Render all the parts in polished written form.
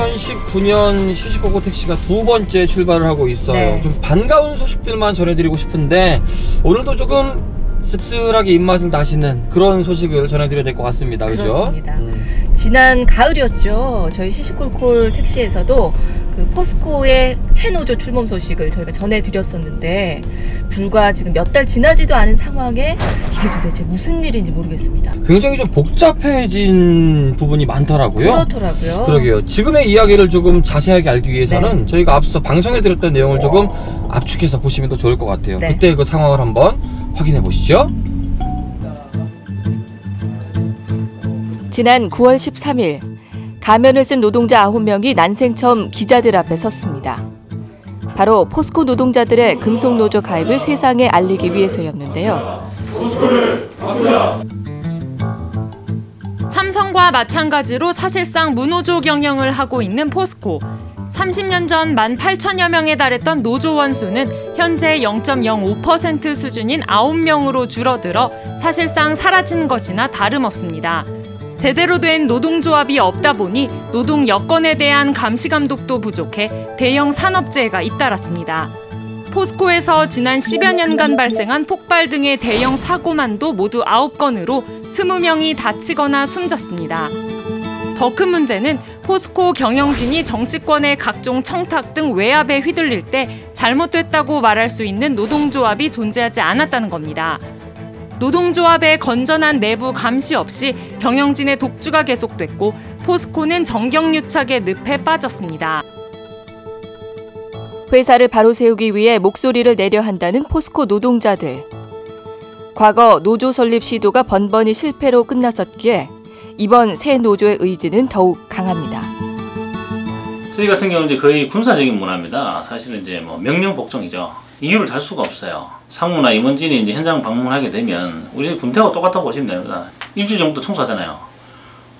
2019년 시시콜콜 택시가 두 번째 출발을 하고 있어요. 네. 좀 반가운 소식들만 전해드리고 싶은데 오늘도 조금 씁쓸하게 입맛을 다시는 그런 소식을 전해드려야 될 것 같습니다. 그렇습니다. 그죠? 지난 가을이었죠. 저희 시시콜콜 택시에서도 그 포스코의 새 노조 출범 소식을 저희가 전해드렸었는데 불과 지금 몇 달 지나지도 않은 상황에 이게 도대체 무슨 일인지 모르겠습니다. 굉장히 좀 복잡해진 부분이 많더라고요. 그렇더라고요. 그러게요. 지금의 이야기를 조금 자세하게 알기 위해서는 네. 저희가 앞서 방송에 들었던 내용을 조금 압축해서 보시면 더 좋을 것 같아요. 네. 그때 그 상황을 한번 확인해 보시죠. 지난 9월 13일 가면을 쓴 노동자 9명이 난생 처음 기자들 앞에 섰습니다. 바로 포스코 노동자들의 금속노조 가입을 세상에 알리기 위해서였는데요. 삼성과 마찬가지로 사실상 무노조 경영을 하고 있는 포스코. 30년 전 18,000여 명에 달했던 노조원 수는 현재 0.05% 수준인 9명으로 줄어들어 사실상 사라진 것이나 다름없습니다. 제대로 된 노동조합이 없다 보니 노동 여건에 대한 감시 감독도 부족해 대형 산업재해가 잇따랐습니다. 포스코에서 지난 10여 년간 발생한 폭발 등의 대형 사고만도 모두 9건으로 20명이 다치거나 숨졌습니다. 더 큰 문제는 포스코 경영진이 정치권의 각종 청탁 등 외압에 휘둘릴 때 잘못됐다고 말할 수 있는 노동조합이 존재하지 않았다는 겁니다. 노동조합의 건전한 내부 감시 없이 경영진의 독주가 계속됐고 포스코는 정경유착의 늪에 빠졌습니다. 회사를 바로 세우기 위해 목소리를 내려 한다는 포스코 노동자들. 과거 노조 설립 시도가 번번이 실패로 끝났었기에 이번 새 노조의 의지는 더욱 강합니다. 저희 같은 경우는 이제 거의 군사적인 문화입니다. 사실은 이제 뭐 명령 복종이죠. 이유를 달 수가 없어요. 상무나 임원진이 이제 현장 방문하게 되면 우리 군대하고 똑같다고 보시면 됩니다. 일주일 정도 청소하잖아요.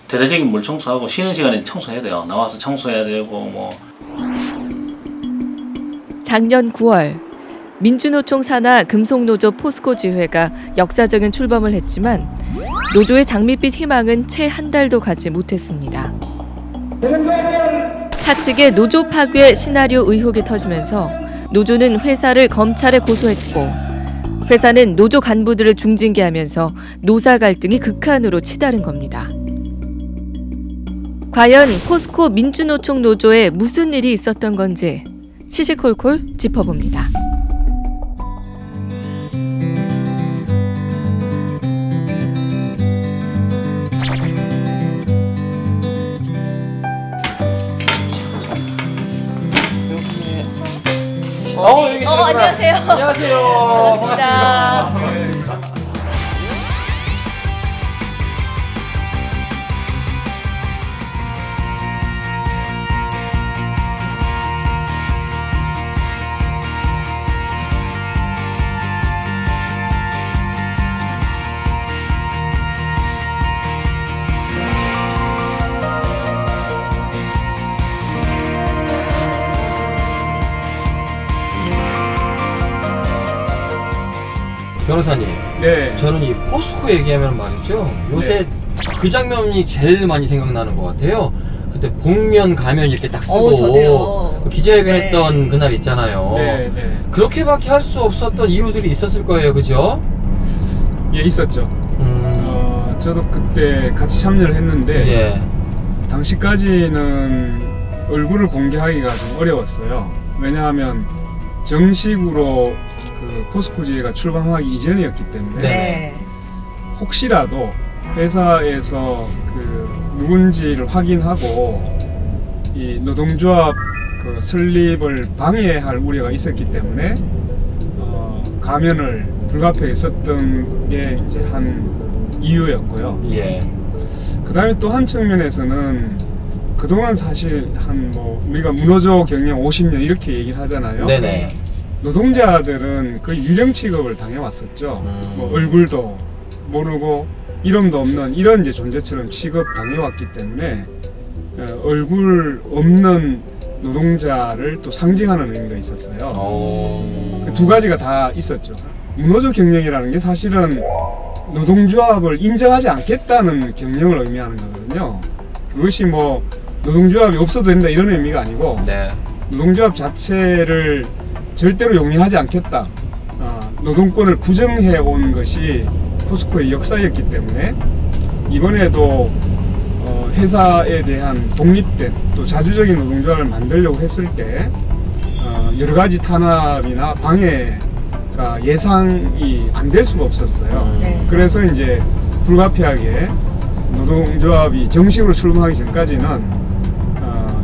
대대적인 물 청소하고 쉬는 시간에 청소해야 돼요. 나와서 청소해야 되고 뭐. 작년 9월 민주노총 산하 금속노조 포스코 지회가 역사적인 출범을 했지만 노조의 장밋빛 희망은 채 한 달도 가지 못했습니다. 사측의 노조 파괴 시나리오 의혹이 터지면서 노조는 회사를 검찰에 고소했고 회사는 노조 간부들을 중징계하면서 노사 갈등이 극한으로 치달은 겁니다. 과연 포스코 민주노총 노조에 무슨 일이 있었던 건지 시시콜콜 짚어봅니다. 여기 계시구나. 안녕하세요. 안녕하세요. 반갑습니다. 변호사님, 네. 저는 이 포스코 얘기하면 말이죠. 요새 그 장면이 제일 많이 생각나는 것 같아요. 그때 복면 가면 이렇게 딱 쓰고 저도요. 기자회견했던 그날 있잖아요. 네. 그렇게밖에 할 수 없었던 이유들이 있었을 거예요, 그죠? 예, 있었죠. 저도 그때 같이 참여를 했는데 예. 당시까지는 얼굴을 공개하기가 좀 어려웠어요. 왜냐하면 정식으로 그 포스코 지회가 출범하기 이전이었기 때문에 네. 혹시라도 회사에서 그 누군지를 확인하고 이 노동조합 그 설립을 방해할 우려가 있었기 때문에 가면을 불가피했었던 게 이제 한 이유였고요. 예. 그 다음에 또 한 측면에서는 그동안 사실 한 뭐 우리가 무노조 경영 50년 이렇게 얘기를 하잖아요. 네네. 노동자들은 그 유령 취급을 당해왔었죠. 뭐 얼굴도 모르고 이름도 없는 이런 이제 존재처럼 취급 당해왔기 때문에 얼굴 없는 노동자를 또 상징하는 의미가 있었어요. 그 두 가지가 다 있었죠. 무노조 경영이라는 게 사실은 노동조합을 인정하지 않겠다는 경영을 의미하는 거거든요. 그것이 뭐 노동조합이 없어도 된다 이런 의미가 아니고 네. 노동조합 자체를 절대로 용인하지 않겠다. 노동권을 부정해 온 것이 포스코의 역사였기 때문에 이번에도 회사에 대한 독립된 또 자주적인 노동조합을 만들려고 했을 때 여러 가지 탄압이나 방해가 예상이 안 될 수가 없었어요. 네. 그래서 이제 불가피하게 노동조합이 정식으로 출범하기 전까지는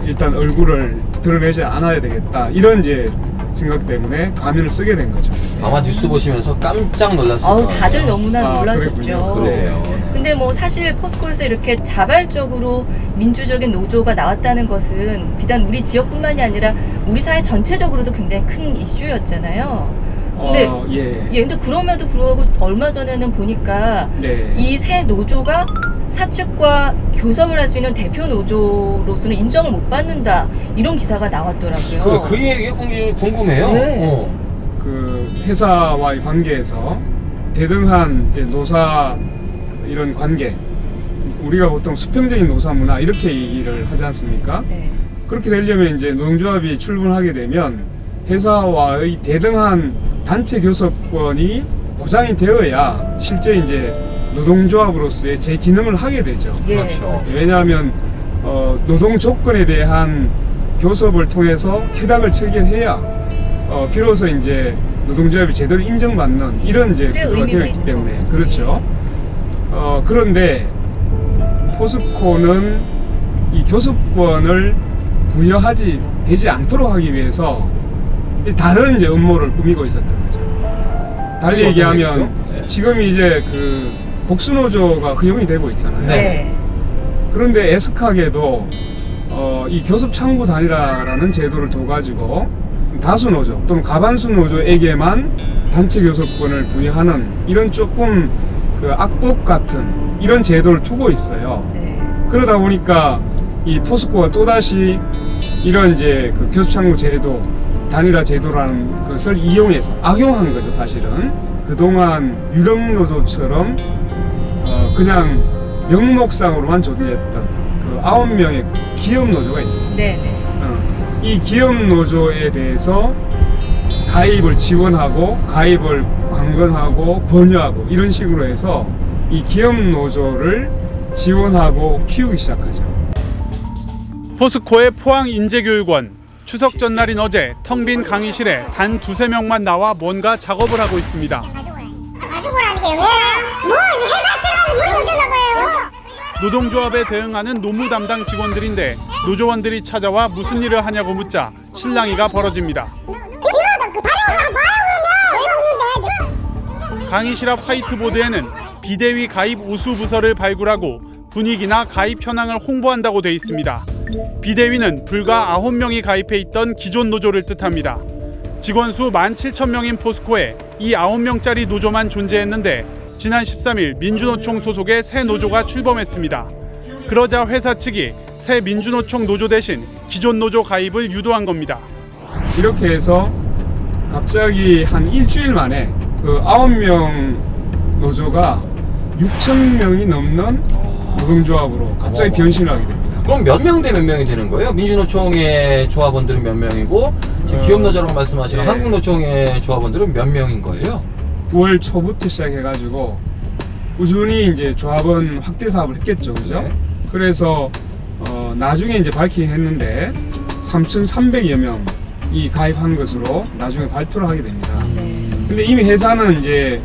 일단 얼굴을 드러내지 않아야 되겠다 이런 이제 생각 때문에 가면을 쓰게 된 거죠. 아마 뉴스 보시면서 깜짝 놀랐을 거예요. 다들 너무나 놀라셨죠. 그러게요. 근데 뭐 사실 포스코에서 이렇게 자발적으로 민주적인 노조가 나왔다는 것은 비단 우리 지역뿐만이 아니라 우리 사회 전체적으로도 굉장히 큰 이슈였잖아요. 근데 근데 그럼에도 불구하고 얼마 전에는 보니까 이 새 노조가 사측과 교섭을 할 수 있는 대표 노조로서는 인정을 못 받는다 이런 기사가 나왔더라고요. 그 얘기 궁금해요. 네. 그 회사와의 관계에서 대등한 이제 노사 이런 관계, 우리가 보통 수평적인 노사 문화 이렇게 얘기를 하지 않습니까? 네. 그렇게 되려면 이제 노동조합이 출범하게 되면 회사와의 대등한 단체 교섭권이 보장이 되어야 실제 이제 노동조합으로서의 제 기능을 하게 되죠. 그렇죠. 왜냐하면 노동 조건에 대한 교섭을 통해서 협약을 체결해야 비로소 이제 노동조합이 제대로 인정받는 이런 이제 구조가 되어 있기 때문에 거고. 그렇죠. 그런데 포스코는 이 교섭권을 부여하지 되지 않도록 하기 위해서 다른 이제 음모를 꾸미고 있었던 거죠. 달리 얘기하면 지금 이제 그 복수노조가 허용이 되고 있잖아요. 네. 그런데 애석하게도 이 교섭창구 단일화라는 제도를 둬가지고 다수노조 또는 과반수 노조에게만 단체 교섭권을 부여하는 이런 조금 그 악법 같은 이런 제도를 두고 있어요. 네. 그러다 보니까 이 포스코가 또다시 이런 이제 그 교섭창구 제도 단일화 제도라는 것을 이용해서 악용한 거죠. 사실은 그동안 유럽노조처럼 그냥 명목상으로만 존재했던 그 9명의 기업노조가 있었습니다. 네네. 이 기업노조에 대해서 가입을 지원하고 가입을 관건하고 권유하고 이런 식으로 해서 이 기업노조를 지원하고 키우기 시작하죠. 포스코의 포항인재교육원 추석 전날인 어제 텅 빈 강의실에 단 2~3명만 나와 뭔가 작업을 하고 있습니다. 노동조합에 대응하는 노무 담당 직원들인데 노조원들이 찾아와 무슨 일을 하냐고 묻자 실랑이가 벌어집니다. 강의실 앞 화이트보드에는 비대위 가입 우수 부서를 발굴하고 분위기나 가입 현황을 홍보한다고 돼 있습니다. 비대위는 불과 9명이 가입해 있던 기존 노조를 뜻합니다. 직원 수 17,000명인 포스코에 이 9명짜리 노조만 존재했는데 지난 13일 민주노총 소속의 새 노조가 출범했습니다. 그러자 회사 측이 새 민주노총 노조 대신 기존 노조 가입을 유도한 겁니다. 이렇게 해서 갑자기 한 일주일 만에 그 9명 노조가 6,000명이 넘는 노동조합으로 갑자기 변신을 하게 됩니다. 그럼 몇 명 대 몇 명이 되는 거예요? 민주노총의 조합원들은 몇 명이고 지금 기업노조라고 말씀하시는 한국노총의 조합원들은 몇 명인 거예요? 9월 초부터 시작해가지고 꾸준히 이제 조합원 확대 사업을 했겠죠, 그죠? 네. 그래서 나중에 이제 밝히긴 했는데 3,300여 명이 가입한 것으로 나중에 발표를 하게 됩니다. 근데 이미 회사는 이제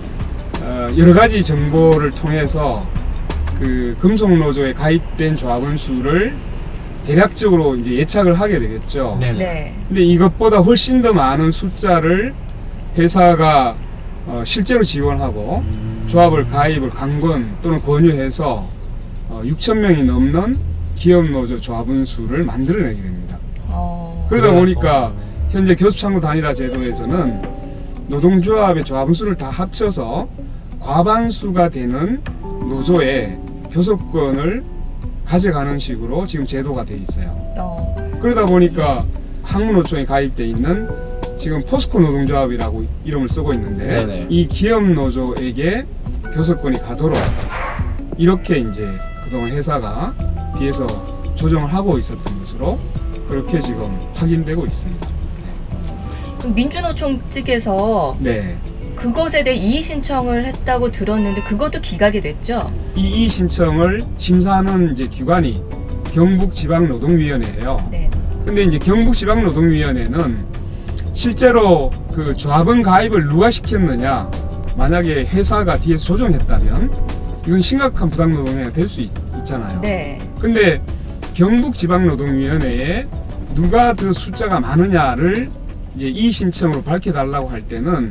여러 가지 정보를 통해서 그 금속노조에 가입된 조합원 수를 대략적으로 이제 예측을 하게 되겠죠. 네. 근데 이것보다 훨씬 더 많은 숫자를 회사가 실제로 지원하고 조합을 가입을 강권 또는 권유해서 6,000명이 넘는 기업노조 조합원 수를 만들어내게 됩니다. 그러다 보니까 현재 교섭창구 단일화 제도에서는 노동조합의 조합원 수를 다 합쳐서 과반수가 되는 노조에 교섭권을 가져가는 식으로 지금 제도가 돼 있어요. 그러다 보니까 한국노총에 가입돼 있는 지금 포스코 노동조합이라고 이름을 쓰고 있는데 이 기업노조에게 교섭권이 가도록 이렇게 이제 그동안 회사가 뒤에서 조정을 하고 있었던 것으로 그렇게 지금 확인되고 있습니다. 그럼 민주노총 측에서 네. 그것에 대해 이의 신청을 했다고 들었는데 그것도 기각이 됐죠? 이의 신청을 심사하는 이제 기관이 경북지방노동위원회예요. 네. 근데 이제 경북지방노동위원회는 실제로 그 조합원 가입을 누가 시켰느냐, 만약에 회사가 뒤에서 조정했다면 이건 심각한 부당노동행위가 될 수 있잖아요. 네. 근데 경북지방노동위원회에 누가 더 숫자가 많으냐를 이제 이의 신청으로 밝혀달라고 할 때는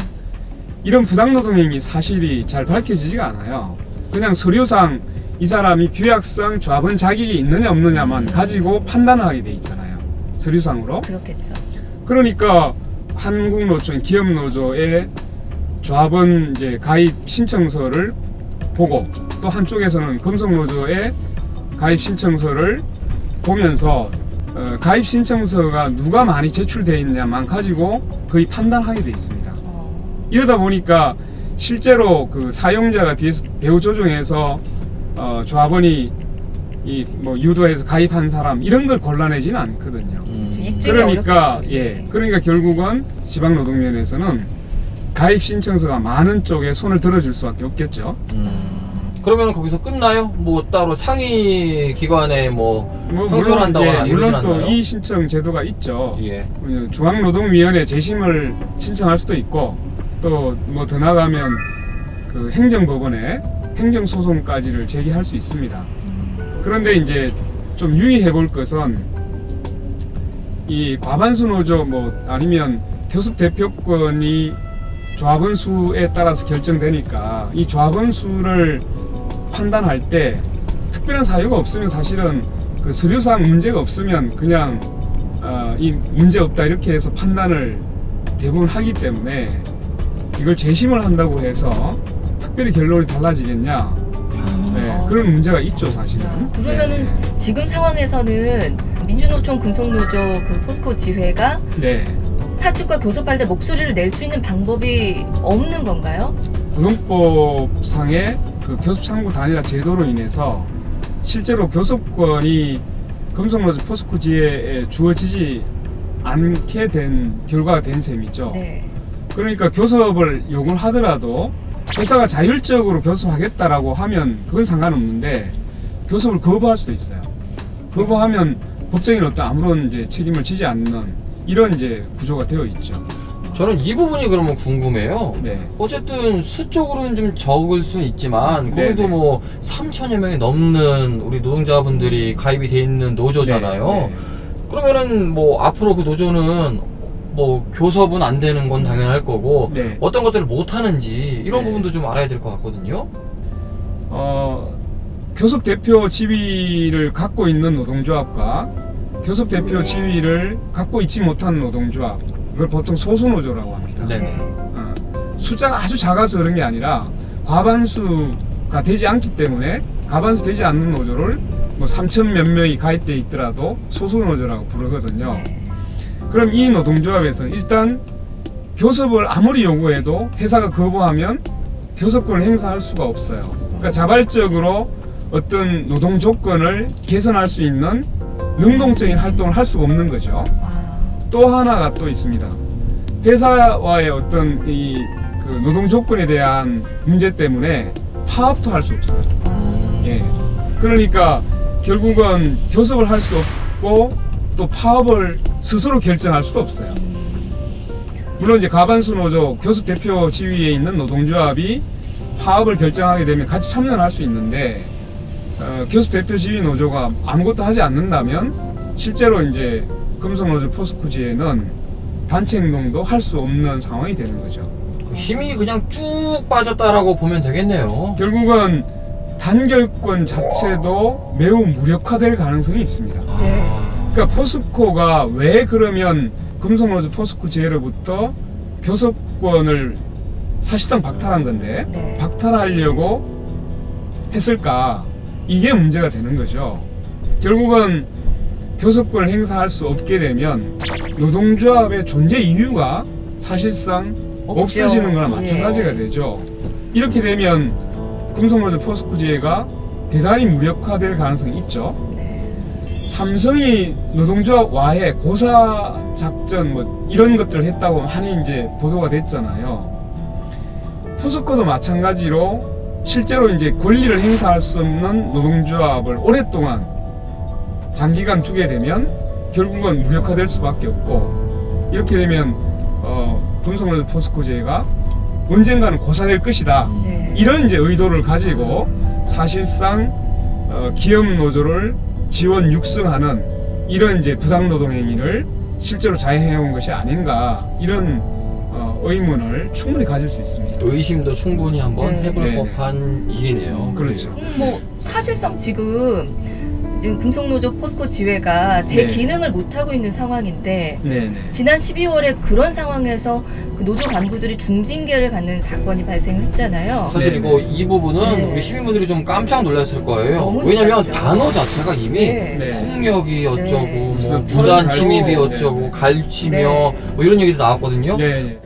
이런 부당노동행위 사실이 잘 밝혀지지가 않아요. 그냥 서류상 이 사람이 규약상 조합원 자격이 있느냐 없느냐만 가지고 판단하게 돼 있잖아요. 서류상으로. 그렇겠죠. 그러니까 한국노총 기업노조의 조합원 이제 가입 신청서를 보고 또 한쪽에서는 금속노조의 가입 신청서를 보면서 가입 신청서가 누가 많이 제출되어 있냐만 가지고 거의 판단하게 돼 있습니다. 이러다 보니까 실제로 그 사용자가 뒤에서 배후 조정해서 조합원이 이 뭐 유도해서 가입한 사람 이런 걸 골라내지는 않거든요. 그러니까 그러니까 결국은 지방노동위원회에서는 가입 신청서가 많은 쪽에 손을 들어줄 수밖에 없겠죠. 그러면 거기서 끝나요? 뭐 따로 상위 기관에 뭐 항소를 한다거나 이러진 물론 않나요? 또 이의 신청 제도가 있죠. 예. 중앙노동위원회 재심을 신청할 수도 있고 또 뭐 더 나가면 그 행정법원에 행정소송까지를 제기할 수 있습니다. 그런데 이제 좀 유의해 볼 것은 이 과반수 노조 뭐 아니면 교섭 대표권이 조합원 수에 따라서 결정되니까 이 조합원 수를 판단할 때 특별한 사유가 없으면 사실은 그 서류상 문제가 없으면 그냥 이 문제 없다 이렇게 해서 판단을 대부분 하기 때문에 이걸 재심을 한다고 해서 특별히 결론이 달라지겠냐? 네, 그런 문제가 있죠 사실은. 그러면은 네. 지금 상황에서는 민주노총 금속노조 그 포스코 지회가 네. 사측과 교섭할 때 목소리를 낼 수 있는 방법이 없는 건가요? 노동법상의 그 교섭 상부 단일화 제도로 인해서 실제로 교섭권이 금속노조 포스코 지회에 주어지지 않게 된 결과가 된 셈이죠. 네. 그러니까 교섭을 요구를 하더라도 회사가 자율적으로 교섭하겠다라고 하면 그건 상관없는데 교섭을 거부할 수도 있어요. 거부하면 법적인 어떤 아무런 이제 책임을 지지 않는 이런 이제 구조가 되어 있죠. 저는 이 부분이 그러면 궁금해요. 네. 어쨌든 수적으로는 좀 적을 수는 있지만 거기도 네네. 뭐 3천여 명이 넘는 우리 노동자분들이 가입이 돼 있는 노조잖아요. 네. 그러면은 뭐 앞으로 그 노조는 뭐 교섭은 안 되는 건 당연할 거고 네. 어떤 것들을 못 하는지 이런 네. 부분도 좀 알아야 될 것 같거든요. 교섭 대표 지위를 갖고 있는 노동조합과 교섭 대표 지위를 갖고 있지 못한 노동조합, 이걸 보통 소수노조라고 합니다. 네. 숫자가 아주 작아서 그런 게 아니라 과반수가 되지 않기 때문에 가반수 되지 않는 노조를 뭐 3천 몇 명이 가입되어 있더라도 소수노조라고 부르거든요. 네. 그럼 이 노동조합에서는 일단 교섭을 아무리 요구해도 회사가 거부하면 교섭권을 행사할 수가 없어요. 그러니까 자발적으로 어떤 노동 조건을 개선할 수 있는 능동적인 활동을 할 수가 없는 거죠. 또 하나가 또 있습니다. 회사와의 어떤 이 그 노동 조건에 대한 문제 때문에 파업도 할 수 없어요. 예. 그러니까 결국은 교섭을 할 수 없고 또 파업을 스스로 결정할 수도 없어요. 물론 이제 가반수 노조 교섭 대표 지위에 있는 노동조합이 파업을 결정하게 되면 같이 참여를 할 수 있는데 교섭 대표 지위 노조가 아무것도 하지 않는다면 실제로 이제 금속노조 포스코지에는 단체 행동도 할 수 없는 상황이 되는 거죠. 힘이 그냥 쭉 빠졌다라고 보면 되겠네요. 결국은 단결권 자체도 매우 무력화될 가능성이 있습니다. 그러니까 포스코가 왜 그러면 금속노조 포스코 지회로부터 교섭권을 사실상 박탈한 건데 네. 박탈하려고 했을까? 이게 문제가 되는 거죠. 결국은 교섭권을 행사할 수 없게 되면 노동조합의 존재 이유가 사실상 없죠. 없어지는 거나 마찬가지가 되죠. 이렇게 되면 금속노조 포스코 지회가 대단히 무력화될 가능성이 있죠. 삼성이 노동조합 와해 고사 작전 뭐 이런 것들을 했다고 많이 이제 보도가 됐잖아요. 포스코도 마찬가지로 실제로 이제 권리를 행사할 수 없는 노동조합을 오랫동안 장기간 두게 되면 결국은 무력화될 수밖에 없고, 이렇게 되면 금속노조 포스코제가 언젠가는 고사될 것이다. 네. 이런 이제 의도를 가지고 사실상 기업 노조를 지원 육성하는 이런 이제 부당노동 행위를 실제로 자행해온 것이 아닌가, 이런 의문을 충분히 가질 수 있습니다. 의심도 충분히 한번 네. 해볼 네. 법한 일이네요. 그렇죠. 뭐 사실상 지금 금속노조 포스코 지회가 제 네. 기능을 못하고 있는 상황인데, 네네. 지난 12월에 그런 상황에서 그 노조 간부들이 중징계를 받는 사건이 발생했잖아요. 사실 네. 이거 이 부분은 네. 우리 시민분들이 좀 깜짝 놀랐을 거예요. 너무 왜냐면 놀랐죠. 단어 자체가 이미 네. 네. 폭력이 어쩌고 네. 뭐 무슨 무단 저런 침입이 갈고, 어쩌고 네. 갈치며 네. 뭐 이런 얘기도 나왔거든요. 네.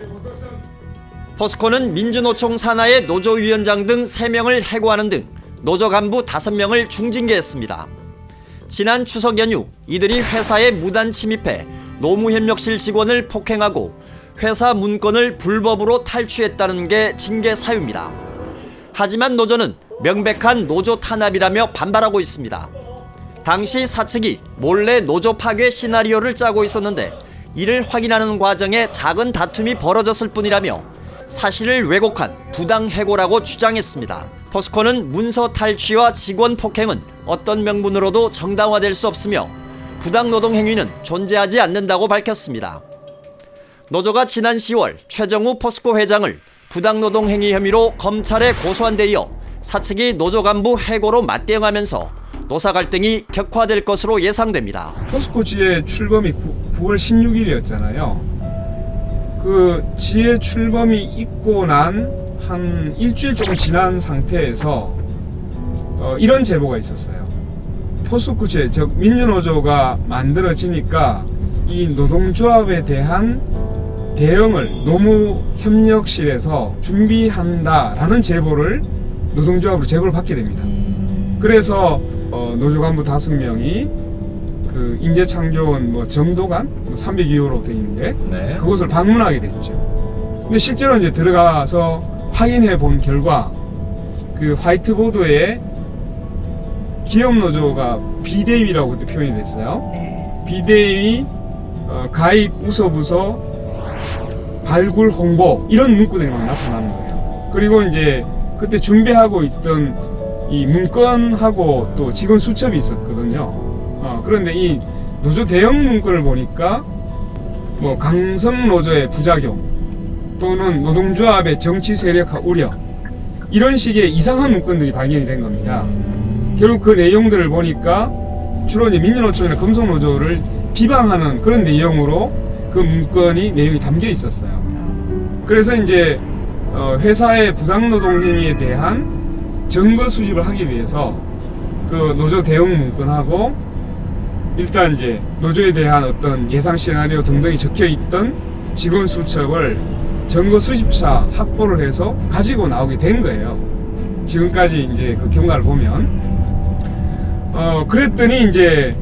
포스코는 민주노총 산하의 노조위원장 등 3명을 해고하는 등 노조 간부 5명을 중징계했습니다. 지난 추석 연휴 이들이 회사에 무단 침입해 노무협력실 직원을 폭행하고 회사 문건을 불법으로 탈취했다는 게 징계 사유입니다. 하지만 노조는 명백한 노조 탄압이라며 반발하고 있습니다. 당시 사측이 몰래 노조 파괴 시나리오를 짜고 있었는데 이를 확인하는 과정에 작은 다툼이 벌어졌을 뿐이라며 사실을 왜곡한 부당해고라고 주장했습니다. 포스코는 문서 탈취와 직원 폭행은 어떤 명분으로도 정당화될 수 없으며 부당노동 행위는 존재하지 않는다고 밝혔습니다. 노조가 지난 10월 최정우 포스코 회장을 부당노동 행위 혐의로 검찰에 고소한 데 이어 사측이 노조 간부 해고로 맞대응하면서 노사 갈등이 격화될 것으로 예상됩니다. 포스코 지회 출범이 9월 16일이었잖아요. 그 지회 출범이 있고 난 한 일주일 조금 지난 상태에서 이런 제보가 있었어요. 포스코 지회, 즉 민주노조가 만들어지니까 이 노동조합에 대한 대응을 노무협력실에서 준비한다라는 제보를 노동조합으로 제보를 받게 됩니다. 그래서 노조 간부 5명이 그 인재창조원 뭐 정도관 302호로 돼 있는데 네. 그곳을 방문하게 됐죠. 근데 실제로 이제 들어가서 확인해 본 결과 그 화이트보드에 기업 노조가 비대위라고 그때 표현이 됐어요. 네. 비대위 가입 우소부서 발굴 홍보 이런 문구들이 막 나타나는 거예요. 그리고 이제 그때 준비하고 있던 이 문건하고 또 직원 수첩이 있었거든요. 그런데 이 노조 대응 문건을 보니까 뭐 강성 노조의 부작용 또는 노동조합의 정치 세력화 우려 이런 식의 이상한 문건들이 발견이 된 겁니다. 결국 그 내용들을 보니까 주로 이제 민주노총이나 금속노조를 비방하는 그런 내용으로 그 문건이 내용이 담겨 있었어요. 그래서 이제 회사의 부당노동 행위에 대한 증거 수집을 하기 위해서 그 노조 대응 문건하고 일단 이제 노조에 대한 어떤 예상 시나리오 등등이 적혀 있던 직원 수첩을 증거 수집차 확보를 해서 가지고 나오게 된 거예요. 지금까지 이제 그 경과를 보면 그랬더니 이제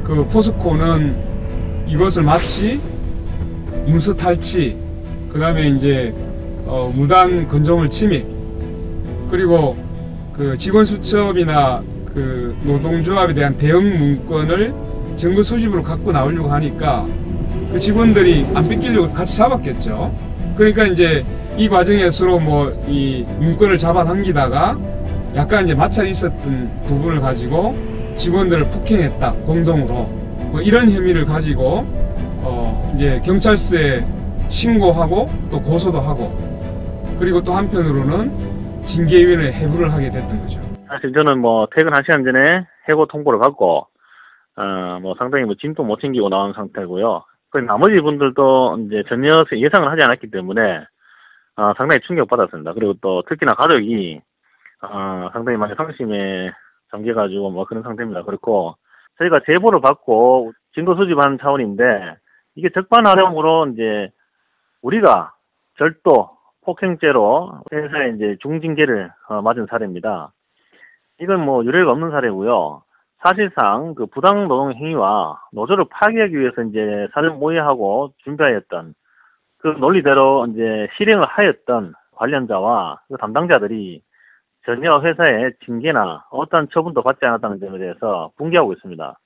그 포스코는 이것을 마치 문서 탈취, 그 다음에 이제 무단 건조물 침입, 그리고 그 직원 수첩이나 그 노동조합에 대한 대응 문건을 증거 수집으로 갖고 나오려고 하니까 그 직원들이 안 뺏기려고 같이 잡았겠죠. 그러니까 이제 이 과정에 서로 뭐 이 문건을 잡아당기다가 약간 이제 마찰이 있었던 부분을 가지고 직원들을 폭행했다 공동으로 뭐 이런 혐의를 가지고 이제 경찰서에 신고하고 또 고소도 하고 그리고 또 한편으로는 징계위원회에 해부를 하게 됐던 거죠. 사실 저는 뭐 퇴근 1시간 전에 해고 통보를 받고 뭐 상당히 뭐 짐도 못 챙기고 나온 상태고요. 그 나머지 분들도 이제 전혀 예상을 하지 않았기 때문에 상당히 충격받았습니다. 그리고 또 특히나 가족이 상당히 많이 상심에 잠겨가지고 뭐 그런 상태입니다. 그렇고 저희가 제보를 받고 증거 수집하는 차원인데 이게 적반하장으로 이제 우리가 절도 폭행죄로 회사에 이제 중징계를 맞은 사례입니다. 이건 뭐 유례가 없는 사례고요. 사실상 그 부당 노동 행위와 노조를 파괴하기 위해서 이제 사전 모의하고 준비하였던 그 논리대로 이제 실행을 하였던 관련자와 그 담당자들이 전혀 회사의 징계나 어떤 처분도 받지 않았다는 점에 대해서 분개하고 있습니다.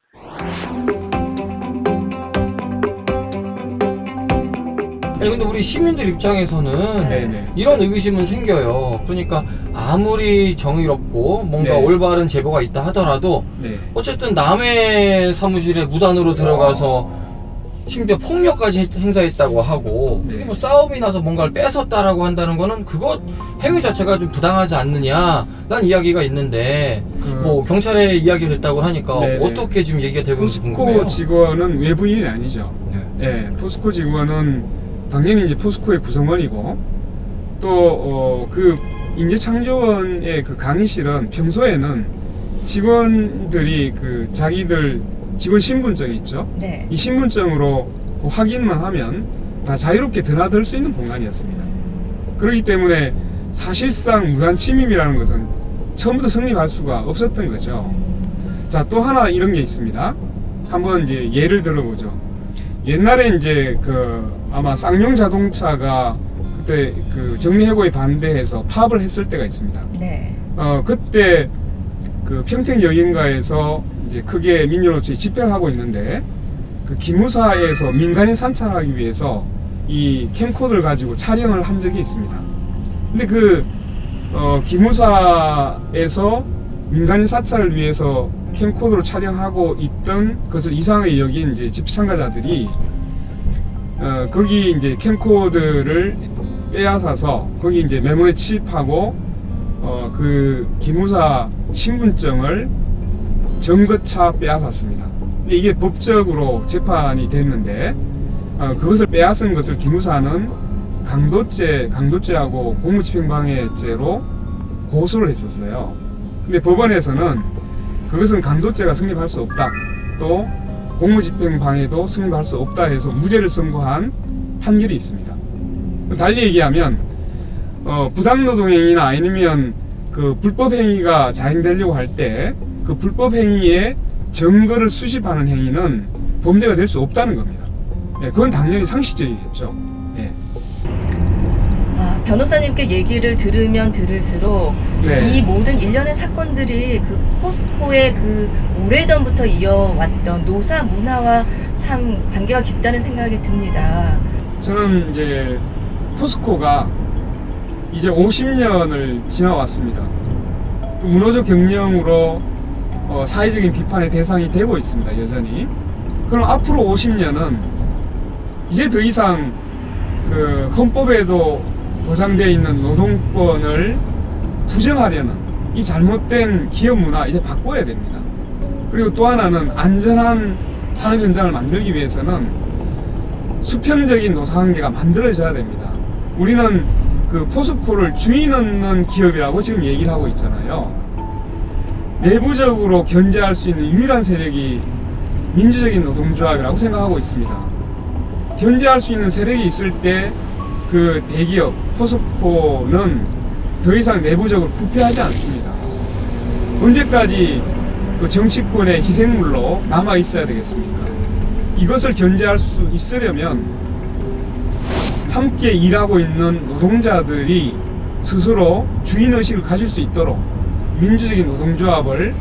아니 근데 우리 시민들 입장에서는 네네. 이런 의구심은 생겨요. 그러니까 아무리 정의롭고 뭔가 네. 올바른 제보가 있다 하더라도 네. 어쨌든 남의 사무실에 무단으로 들어가서 심지어 폭력까지 행사했다고 하고 네. 뭐 싸움이 나서 뭔가를 뺏었다라고 한다는 거는 그것 행위 자체가 좀 부당하지 않느냐 난 이야기가 있는데 뭐 경찰에 이야기가 됐다고 하니까 네네. 어떻게 지금 얘기가 되고 있는지 궁금해요. 포스코 직원은 외부인이 아니죠. 예, 포스코 직원은 당연히 이제 포스코의 구성원이고 또 그 인재창조원의 그 강의실은 평소에는 직원들이 그 자기들 직원 신분증이 있죠. 네. 이 신분증으로 그 확인만 하면 다 자유롭게 드나들 수 있는 공간이었습니다. 그렇기 때문에 사실상 무단 침입이라는 것은 처음부터 성립할 수가 없었던 거죠. 자, 또 하나 이런 게 있습니다. 한번 이제 예를 들어보죠. 옛날에 이제 그 아마 쌍용 자동차가 그때 그 정리해고에 반대해서 파업을 했을 때가 있습니다. 네. 그때 그 평택여인가에서 이제 크게 민주노총이 집회를 하고 있는데 그 기무사에서 민간인 산책하기 위해서 이 캠코더를 가지고 촬영을 한 적이 있습니다. 근데 그 기무사에서 민간인 사찰을 위해서 캠코더로 촬영하고 있던 것을 이상하게 여긴 이제 집회 참가자들이 거기 이제 캠코더를 빼앗아서 거기 이제 메모리에 칩하고 그 기무사 신분증을 점거차 빼앗았습니다. 근데 이게 법적으로 재판이 됐는데 그것을 빼앗은 것을 기무사는 강도죄하고 공무집행방해죄로 고소를 했었어요. 근데 법원에서는 그것은 강도죄가 성립할 수 없다. 또 공무집행방해도 성립할 수 없다 해서 무죄를 선고한 판결이 있습니다. 달리 얘기하면 부당노동행위나 아니면 그 불법행위가 자행되려고 할 때 그 불법행위의 증거를 수집하는 행위는 범죄가 될 수 없다는 겁니다. 예, 그건 당연히 상식적이겠죠. 예. 아, 변호사님께 얘기를 들으면 들을수록 네. 이 모든 일련의 사건들이 그 포스코의 그 오래전부터 이어왔던 노사 문화와 참 관계가 깊다는 생각이 듭니다. 저는 이제 포스코가 이제 50년을 지나왔습니다. 문호조 경영으로 사회적인 비판의 대상이 되고 있습니다. 여전히. 그럼 앞으로 50년은 이제 더 이상 그 헌법에도 보장되어 있는 노동권을 부정하려는 이 잘못된 기업 문화 이제 바꿔야 됩니다. 그리고 또 하나는 안전한 산업 현장을 만들기 위해서는 수평적인 노사관계가 만들어져야 됩니다. 우리는 그 포스코를 주인 없는 기업이라고 지금 얘기를 하고 있잖아요. 내부적으로 견제할 수 있는 유일한 세력이 민주적인 노동조합이라고 생각하고 있습니다. 견제할 수 있는 세력이 있을 때 그 대기업 포스코는 더 이상 내부적으로 부패하지 않습니다. 언제까지 그 정치권의 희생물로 남아 있어야 되겠습니까? 이것을 견제할 수 있으려면 함께 일하고 있는 노동자들이 스스로 주인의식을 가질 수 있도록 민주적인 노동조합을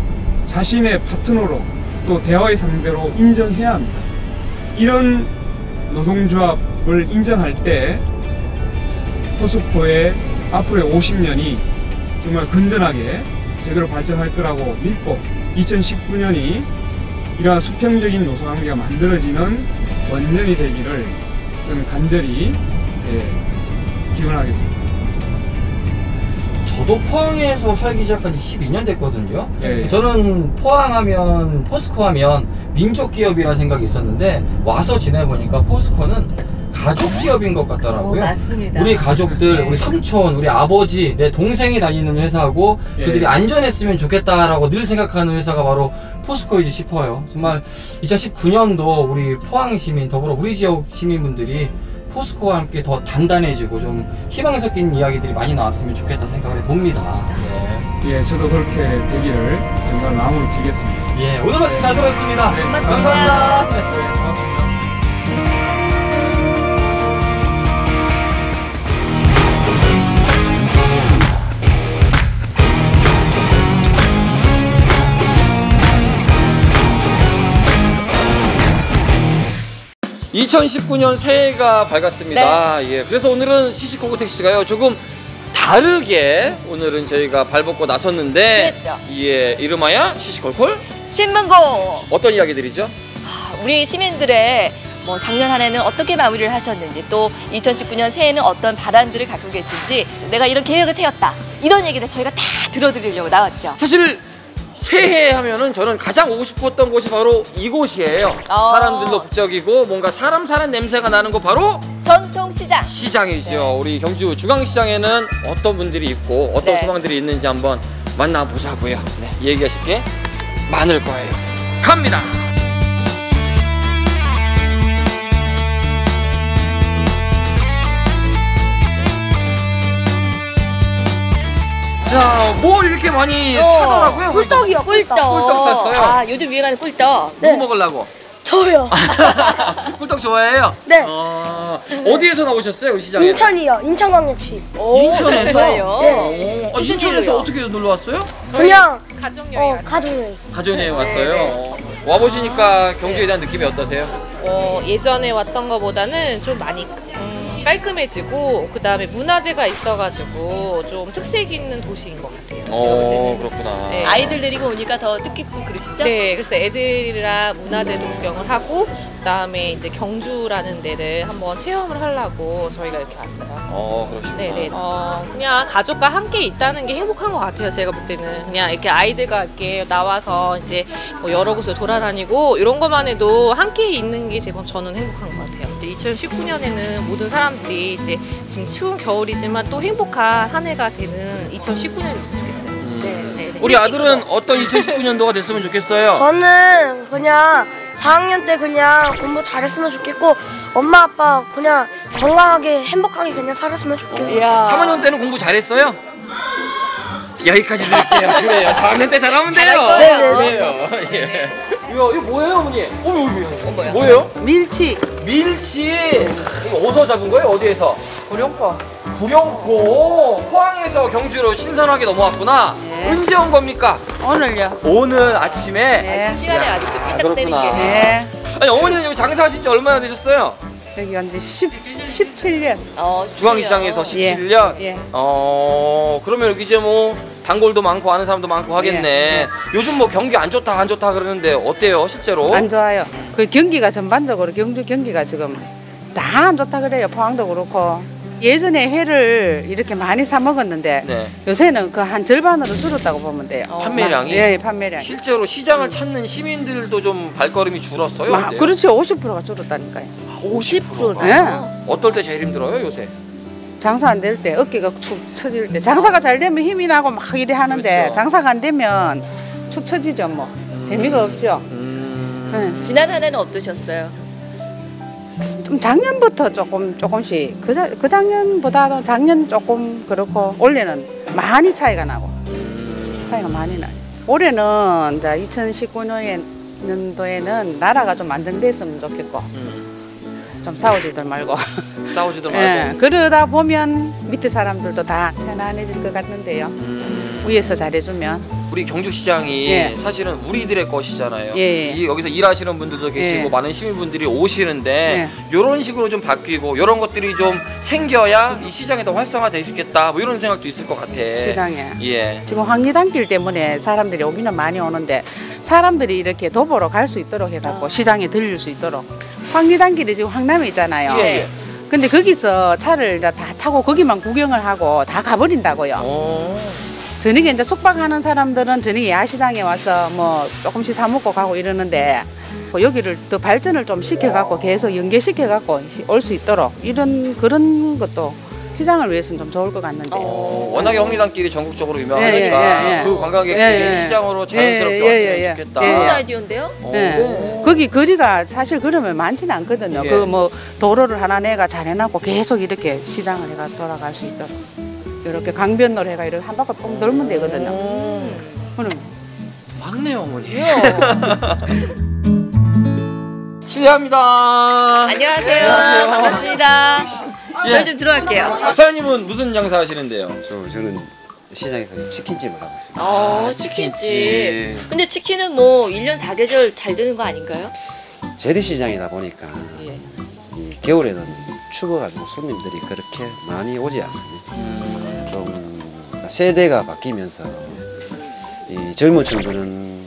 자신의 파트너로 또 대화의 상대로 인정해야 합니다. 이런 노동조합을 인정할 때 포스코의 앞으로의 50년이 정말 건전하게 제대로 발전할 거라고 믿고 2019년이 이러한 수평적인 노사관계가 만들어지는 원년이 되기를 저는 간절히 기원하겠습니다. 저도 포항에서 살기 시작한 지 12년 됐거든요. 네. 저는 포항하면 포스코 하면 민족 기업이라 생각이 있었는데 와서 지내보니까 포스코는 가족 기업인 것 같더라고요. 맞습니다. 우리 가족들, 네. 우리 삼촌, 우리 아버지, 내 동생이 다니는 회사고 그들이 안전했으면 좋겠다라고 늘 생각하는 회사가 바로 포스코이지 싶어요. 정말 2019년도 우리 포항 시민, 더불어 우리 지역 시민분들이 포스코와 함께 더 단단해지고 좀 희망 섞인 이야기들이 많이 나왔으면 좋겠다 생각을 해봅니다. 예, 저도 그렇게 되기를 정말 마음으로 빌겠습니다. 예, 오늘 말씀 잘 들었습니다. 네, 고맙습니다. 감사합니다. 네, 고맙습니다. (2019년) 새해가 밝았습니다. 예, 그래서 오늘은 시시콜콜 택시가요 조금 다르게 오늘은 저희가 발벗고 나섰는데, 그랬죠. 예, 이름하여 시시콜콜 신문고. 어떤 이야기들이죠? 우리 시민들의 뭐 작년 한 해는 어떻게 마무리를 하셨는지, 또 2019년 새해에는 어떤 바람들을 갖고 계신지, 내가 이런 계획을 세웠다, 이런 얘기들 저희가 다 들어드리려고 나왔죠. 사실 새해 하면은 저는 가장 오고 싶었던 곳이 바로 이곳이에요. 사람들도 북적이고 뭔가 사람 사는 냄새가 나는 거 바로 전통시장. 시장이죠. 네. 우리 경주 중앙시장에는 어떤 분들이 있고 어떤 네. 소망들이 있는지 한번 만나보자고요. 네, 얘기하실 게 많을 거예요. 갑니다. 자, 뭘 이렇게 많이 사더라고요. 꿀떡이요. 꿀떡. 꿀떡 샀어요. 아, 요즘 유행하는 꿀떡. 누구 먹으려고? 저요. 꿀떡 좋아해요? 네. 어디에서 나오셨어요, 우리 시장에? 인천이요. 인천광역시. 인천에서? 좋아요. 네. 아, 인천에서 어떻게 놀러 왔어요? 그냥 가족여행 왔어요. 가족여행. 가전여행 왔어요. 와 보시니까 경주에 대한 느낌이 어떠세요? 예전에 왔던 것보다는 좀 많이 깔끔해지고, 그 다음에 문화재가 있어가지고 좀 특색 있는 도시인 것 같아요. 제가 볼 때는. 그렇구나. 네. 아이들 데리고 오니까 더 뜻깊고 그러시죠? 네, 그래서 애들이랑 문화재도 구경을 하고, 그다음에 이제 경주라는 데를 한번 체험을 하려고 저희가 이렇게 왔어요. 그러시구나. 네네. 그냥 가족과 함께 있다는 게 행복한 것 같아요. 제가 볼 때는 그냥 이렇게 아이들과 이렇게 나와서 이제 뭐 여러 곳을 돌아다니고 이런 것만 해도 함께 있는 게 지금 저는 행복한 것 같아요. 이제 2019년에는 모든 사람들이 이제 지금 추운 겨울이지만 또 행복한 한 해가 되는 2019년이 있으면 좋겠어요. 네. 우리 아들은 어떤 2019년도가 됐으면 좋겠어요? 저는 그냥 4학년 때 그냥 공부 잘했으면 좋겠고, 엄마 아빠 그냥 건강하게 행복하게 그냥 살았으면 좋겠고. 3학년 때는 공부 잘했어요? 여기까지 드릴게요. 그래요. 4학년 때 잘하면 돼요. 그래요. 예. 이거 뭐예요, 어머니? 어머, 뭐예요? 밀치. 밀치. 이거 어디서 잡은 거예요? 어디에서? 구룡포. 구룡포. 포항에서 경주로 신선하게 넘어왔구나. 네. 언제 온 겁니까? 오늘요. 오늘 아침에. 네. 시간에 아직도 팔딱 그렇구나. 때리게. 네. 아니, 어머니는 여기 장사하신 지 얼마나 되셨어요? 여기 언제 17년. 중앙시장에서 17년? 예. 그러면 여기 이제 뭐 단골도 많고 아는 사람도 많고 하겠네. 예. 요즘 뭐 경기 안 좋다 그러는데 어때요, 실제로? 안 좋아요. 그 경기가 전반적으로 경주 경기가 지금 다 안 좋다 그래요. 포항도 그렇고. 예전에 회를 이렇게 많이 사 먹었는데 네. 요새는 그 한 절반으로 줄었다고 보면 돼요. 판매량이? 예, 판매량이. 실제로 시장을 찾는 시민들도 좀 발걸음이 줄었어요? 어때요? 그렇죠. 50%가 줄었다니까요. 50%나? 예. 어떨 때 제일 힘들어요, 요새? 장사 안 될 때, 어깨가 축 처질 때. 장사가 잘 되면 힘이 나고 막 이래 하는데 그렇죠. 장사가 안 되면 축 처지죠 뭐. 재미가 없죠. 예. 지난 한 해는 어떠셨어요? 좀 작년부터 조금씩 그 작년보다도 작년 조금 그렇고 올해는 많이 차이가 나고 차이가 많이 나요. 올해는 이제 2019년도에는 나라가 좀 안정됐으면 좋겠고 좀 싸우지들 말고 싸우지들 말고. 예, 그러다 보면 밑에 사람들도 다 편안해질 것 같는데요. 위에서 잘해주면. 우리 경주시장이 예. 사실은 우리들의 것이잖아요. 예. 여기서 일하시는 분들도 계시고 예. 많은 시민분들이 오시는데 예. 이런 식으로 좀 바뀌고 이런 것들이 좀 생겨야 이 시장이 더 활성화되겠다 뭐 이런 생각도 있을 것 같아. 시장에. 예. 지금 황리단길 때문에 사람들이 오기는 많이 오는데 사람들이 이렇게 도보로 갈 수 있도록 해갖고 시장에 들릴 수 있도록. 황리단길이 지금 황남에 있잖아요. 예. 근데 거기서 차를 이제 다 타고 거기만 구경을 하고 다 가버린다고요. 저녁에 이제 숙박하는 사람들은 저녁에 야시장에 와서 뭐 조금씩 사 먹고 가고 이러는데 여기를 더 발전을 좀 시켜갖고 계속 연계시켜갖고 올 수 있도록 이런 그런 것도 시장을 위해서는 좀 좋을 것 같는데. 워낙에 홍리단길이 전국적으로 유명하니까 그 관광객들이 시장으로 자연스럽게 왔으면 좋겠다. 좋은 아이디어인데요? 거기 거리가 사실 그러면 많지는 않거든요. 그 뭐 도로를 하나 내가 잘 해놨고 계속 이렇게 시장을 해가 돌아갈 수 있도록 이렇게 강변로를 해가 이렇게 한 바퀴 뻥 돌면 되거든요. 그럼 맞네요, 어머니. 실례합니다. 안녕하세요. 반갑습니다. 저희 좀 들어갈게요. 사장님은 무슨 장사 하시는데요? 저는 시장에서 치킨집을 하고 있습니다. 치킨집. 근데 치킨은 뭐 1년 4계절 잘 되는 거 아닌가요? 재래시장이다 보니까 이 겨울에는 추워가지고 손님들이 그렇게 많이 오지 않습니다. 좀 세대가 바뀌면서 이 젊은 층들은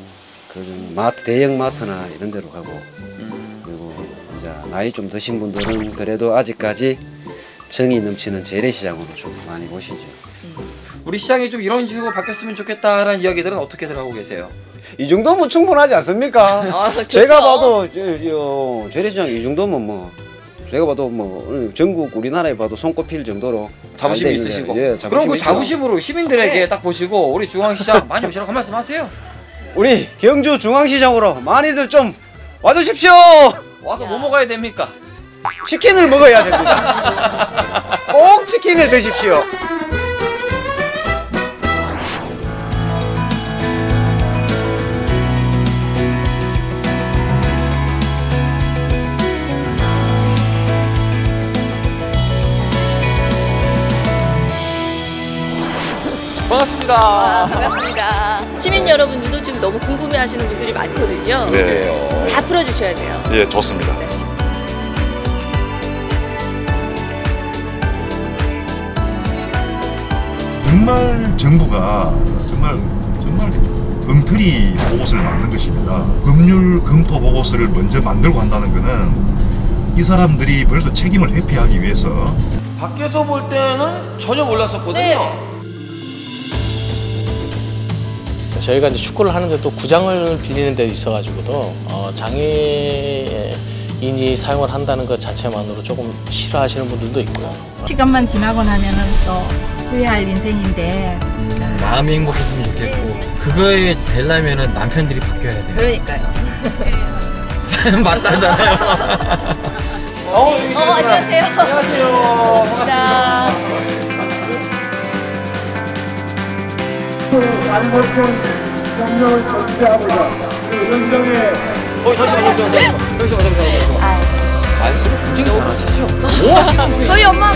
그 마트, 대형 마트나 이런 데로 가고 그리고 이제 나이 좀 드신 분들은 그래도 아직까지 정이 넘치는 재래시장으로 좀 많이 오시죠. 우리 시장이 좀 이런 식으로 바뀌었으면 좋겠다라는 이야기들은 어떻게 들어가고 계세요? 이 정도면 충분하지 않습니까? 제가 봐도 재래시장 이 정도면 뭐 제가 봐도 뭐 전국 우리나라에 봐도 손꼽힐 정도로 자부심이 있으시고. 그럼 그 자부심으로 시민들에게 딱 보시고 우리 중앙시장 많이 오시라고 한 말씀 하세요. 우리 경주 중앙시장으로 많이들 좀 와주십시오. 와서 뭐 먹어야 됩니까? 치킨을 먹어야 됩니다. 꼭 치킨을 드십시오. 반갑습니다. 반갑습니다. 시민 여러분들도 지금 너무 궁금해하시는 분들이 많거든요. 네. 다 풀어주셔야 돼요. 예, 좋습니다. 네. 정말 정부가 정말 엉터리 보고서를 만든 것입니다. 법률 검토 보고서를 먼저 만들고 한다는 것은 이 사람들이 벌써 책임을 회피하기 위해서 밖에서 볼 때는 전혀 몰랐었거든요. 저희가 이제 축구를 하는데 또 구장을 빌리는 데 있어가지고도 장애인이 사용을 한다는 것 자체만으로 조금 싫어하시는 분들도 있고요. 시간만 지나고 나면은 또 후회할 인생인데 마음이 행복했으면 좋겠고 그거에 되려면은 남편들이 바뀌어야 돼요. 그러니까요. 맞다잖아요. 안녕하세요. 안녕하세요. 반갑습니다. 명령을 전제하고자 그 현장에 잠시만요. 말씀을 굉장히 잘하시죠? 뭐 하시는 분이에요? 저희 엄마